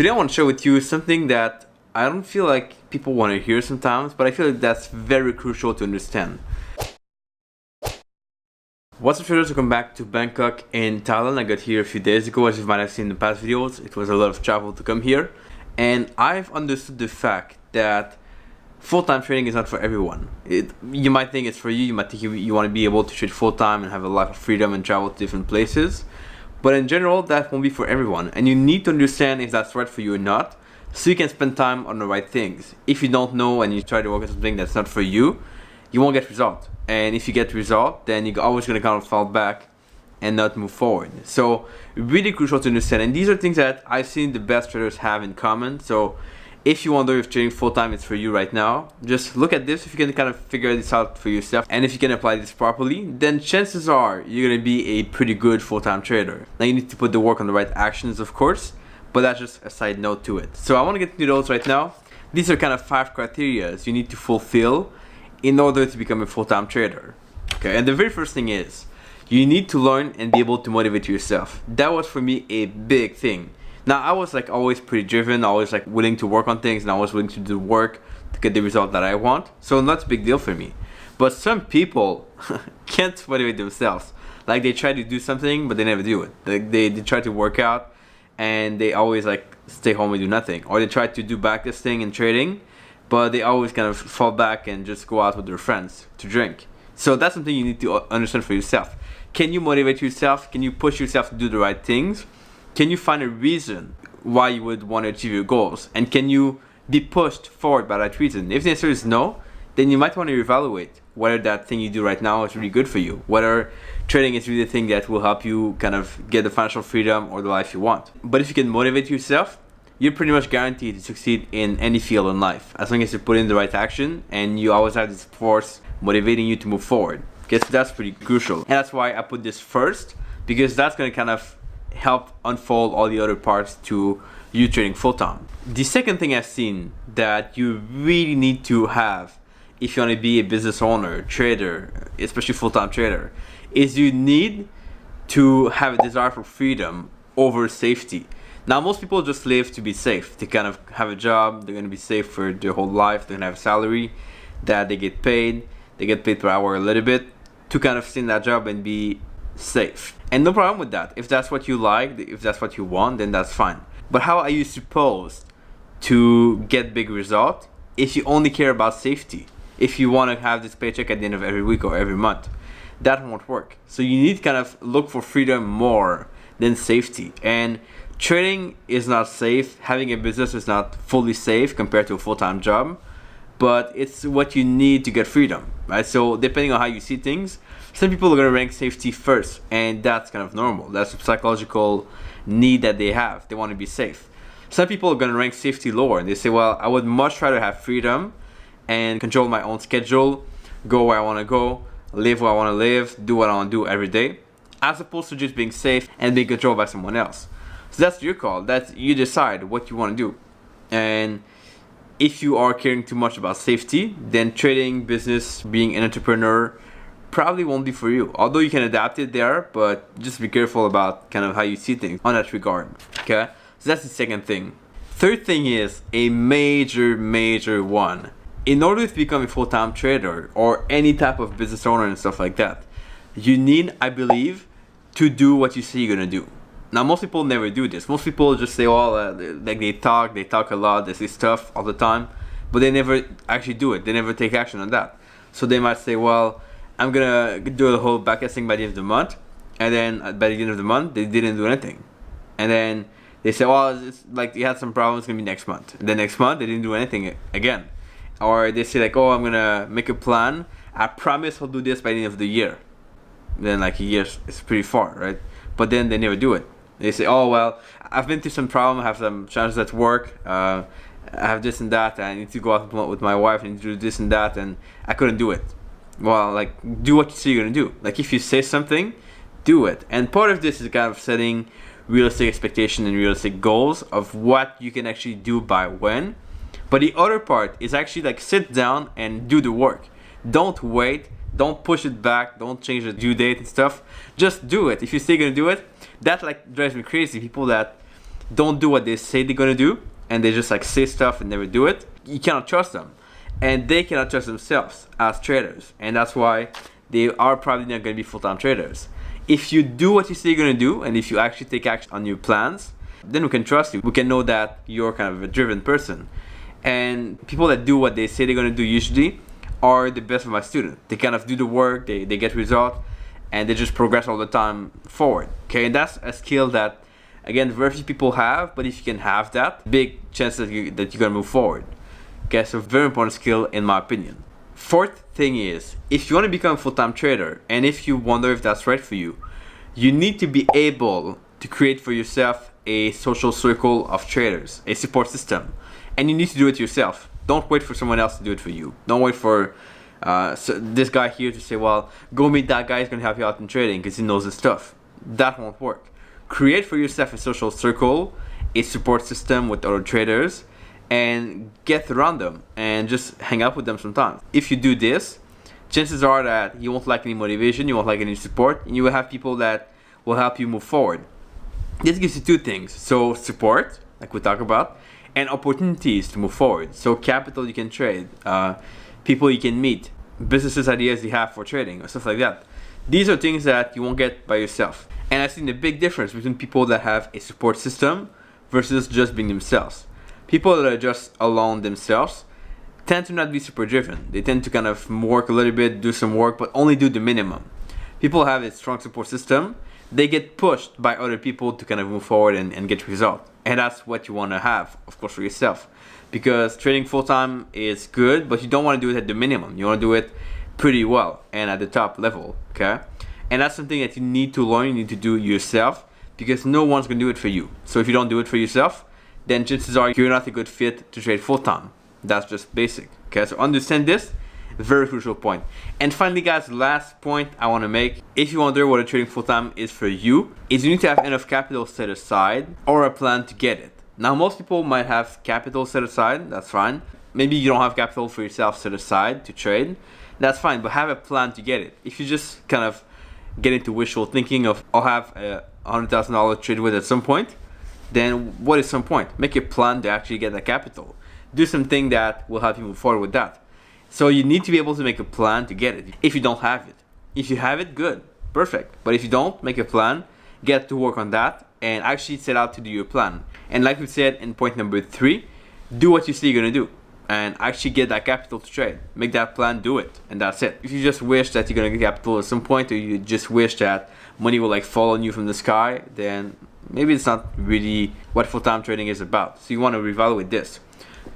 Today I want to share with you something that I don't feel like people want to hear sometimes, but I feel like that's very crucial to understand. What's up traders, welcome back to Bangkok in Thailand. I got here a few days ago. As you might have seen in the past videos, it was a lot of travel to come here. And I've understood the fact that full-time trading is not for everyone. You might think it's for you, you might think you want to be able to trade full-time and have a life of freedom and travel to different places. But in general, that won't be for everyone. And you need to understand if that's right for you or not, so you can spend time on the right things. If you don't know and you try to work on something that's not for you, you won't get result. And if you get result, then you're always going to kind of fall back and not move forward. So really crucial to understand. And these are things that I've seen the best traders have in common. So if you wonder if trading full-time is for you right now, just look at this. If you can kind of figure this out for yourself, and if you can apply this properly, then chances are you're going to be a pretty good full-time trader. Now you need to put the work on the right actions, of course, but that's just a side note to it. So I want to get into those right now. These are kind of 5 criteria you need to fulfill in order to become a full-time trader. Okay, and the very first thing is you need to learn and be able to motivate yourself. That was for me a big thing. Now I was like always pretty driven, always like willing to work on things, and I was willing to do work to get the result that I want. So that's a big deal for me. But some people can't motivate themselves. Like they try to do something, but they never do it. Like they try to work out, and they always like stay home and do nothing. Or they try to do backtesting and trading, but they always kind of fall back and just go out with their friends to drink. So that's something you need to understand for yourself. Can you motivate yourself? Can you push yourself to do the right things? Can you find a reason why you would want to achieve your goals? And can you be pushed forward by that reason? If the answer is no, then you might want to reevaluate whether that thing you do right now is really good for you. Whether trading is really the thing that will help you kind of get the financial freedom or the life you want. But if you can motivate yourself, you're pretty much guaranteed to succeed in any field in life. As long as you put in the right action and you always have this force motivating you to move forward. Okay, so that's pretty crucial. And that's why I put this first, because that's going to kind of help unfold all the other parts to you trading full-time. The second thing I've seen that you really need to have if you want to be a business owner, trader, especially full-time trader, is you need to have a desire for freedom over safety. Now most people just live to be safe. They kind of have a job, they're going to be safe for their whole life, they're going to have a salary that they get paid per hour a little bit to kind of stay in that job and be safe. And no problem with that. If that's what you like, if that's what you want, then that's fine. But how are you supposed to get big result if you only care about safety? If you want to have this paycheck at the end of every week or every month, that won't work. So you need to kind of look for freedom more than safety. And trading is not safe. Having a business is not fully safe compared to a full-time job, but it's what you need to get freedom, right? So depending on how you see things, some people are going to rank safety first, and that's kind of normal. That's a psychological need that they have. They want to be safe. Some people are going to rank safety lower, and they say, well, I would much rather have freedom and control my own schedule, go where I want to go, live where I want to live, do what I want to do every day, as opposed to just being safe and being controlled by someone else. So that's your call. That's you decide what you want to do. And if you are caring too much about safety, then trading, business, being an entrepreneur probably won't be for you. Although you can adapt it there, but just be careful about kind of how you see things on that regard. Okay, so that's the second thing. Third thing is a major one. In order to become a full-time trader or any type of business owner and stuff like that, you need, I believe, to do what you say you're gonna do. Now most people never do this. Most people just say, well, like they talk a lot, they say stuff all the time, but they never actually do it. They never take action on that. So they might say, well, I'm gonna do the whole backtesting by the end of the month, and then by the end of the month they didn't do anything, and then they say, well, it's like you had some problems, it's gonna be next month, and then next month they didn't do anything again. Or they say like, oh, I'm gonna make a plan, I promise I'll do this by the end of the year. Then like a year is pretty far, right? But then they never do it. They say, oh well, I've been through some problem, I have some challenges at work, I have this and that, I need to go out with my wife, I need to do this and that, and I couldn't do it. Well, like, do what you say you're gonna do. Like, if you say something, do it. And part of this is kind of setting realistic expectations and realistic goals of what you can actually do by when. But the other part is actually like sit down and do the work. Don't wait. Don't push it back. Don't change the due date and stuff. Just do it. If you say you're gonna do it, that like drives me crazy. People that don't do what they say they're gonna do, and they just like say stuff and never do it, you cannot trust them. And they cannot trust themselves as traders. And that's why they are probably not gonna be full-time traders. If you do what you say you're gonna do, and if you actually take action on your plans, then we can trust you. We can know that you're kind of a driven person. And people that do what they say they're gonna do usually are the best of my students. They kind of do the work, they get results, and they just progress all the time forward. Okay, and that's a skill that, again, very few people have, but if you can have that, big chance that you're gonna move forward. Okay, so very important skill in my opinion. Fourth thing is, if you want to become a full-time trader, and if you wonder if that's right for you, you need to be able to create for yourself a social circle of traders, a support system, and you need to do it yourself. Don't wait for someone else to do it for you. Don't wait for this guy here to say, well, go meet that guy, he's going to help you out in trading because he knows his stuff. That won't work. Create for yourself a social circle, a support system with other traders, and get around them and just hang out with them sometimes. If you do this, chances are that you won't lack any motivation, you won't lack any support, and you will have people that will help you move forward. This gives you two things. So support, like we talked about, and opportunities to move forward. So capital you can trade, people you can meet, businesses ideas you have for trading, or stuff like that. These are things that you won't get by yourself. And I've seen the big difference between people that have a support system versus just being themselves. People that are just alone themselves tend to not be super driven. They tend to kind of work a little bit, do some work, but only do the minimum. People have a strong support system. They get pushed by other people to kind of move forward and get results. And that's what you want to have, of course, for yourself. Because trading full-time is good, but you don't want to do it at the minimum. You want to do it pretty well and at the top level, okay? And that's something that you need to learn, you need to do yourself, because no one's going to do it for you. So if you don't do it for yourself, then chances are you're not a good fit to trade full-time. That's just basic. Okay, so understand this, very crucial point. And finally, guys, last point I want to make, if you wonder what a trading full-time is for you, is you need to have enough capital set aside or a plan to get it. Now, most people might have capital set aside, that's fine. Maybe you don't have capital for yourself set aside to trade, that's fine, but have a plan to get it. If you just kind of get into wishful thinking of, I'll have a $100,000 trade with at some point, then what is some point? Make a plan to actually get that capital. Do something that will help you move forward with that. So you need to be able to make a plan to get it if you don't have it. If you have it, good, perfect. But if you don't, make a plan, get to work on that, and actually set out to do your plan. And like we said in point number 3, do what you say you're gonna do and actually get that capital to trade. Make that plan, do it, and that's it. If you just wish that you're gonna get capital at some point, or you just wish that money will like fall on you from the sky, then maybe it's not really what full-time trading is about. So you want to reevaluate this.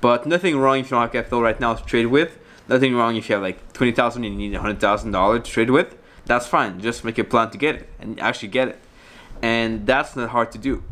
But nothing wrong if you don't have capital right now to trade with. Nothing wrong if you have like $20,000 and you need $100,000 to trade with. That's fine. Just make a plan to get it and actually get it. And that's not hard to do.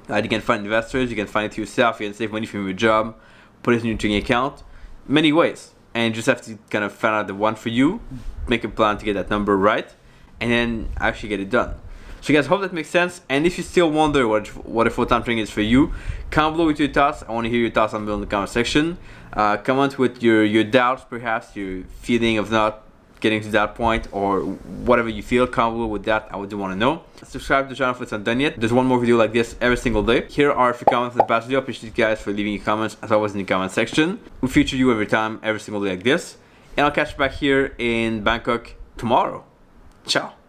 You can find investors, you can find it yourself, you can save money from your job, put it in your trading account. Many ways. And you just have to kind of find out the one for you, make a plan to get that number right, and then actually get it done. So guys, hope that makes sense. And if you still wonder what a full-time trading is for you, comment below with your thoughts. I want to hear your thoughts on below in the comment section. Comment with your doubts, perhaps your feeling of not getting to that point, or whatever you feel. Comment below with that. I would do want to know. Subscribe to the channel if it's not done yet. There's one more video like this every single day. Here are a few comments from the past video. I appreciate you guys for leaving your comments as always in the comment section. We'll feature you every time, every single day like this. And I'll catch you back here in Bangkok tomorrow. Ciao.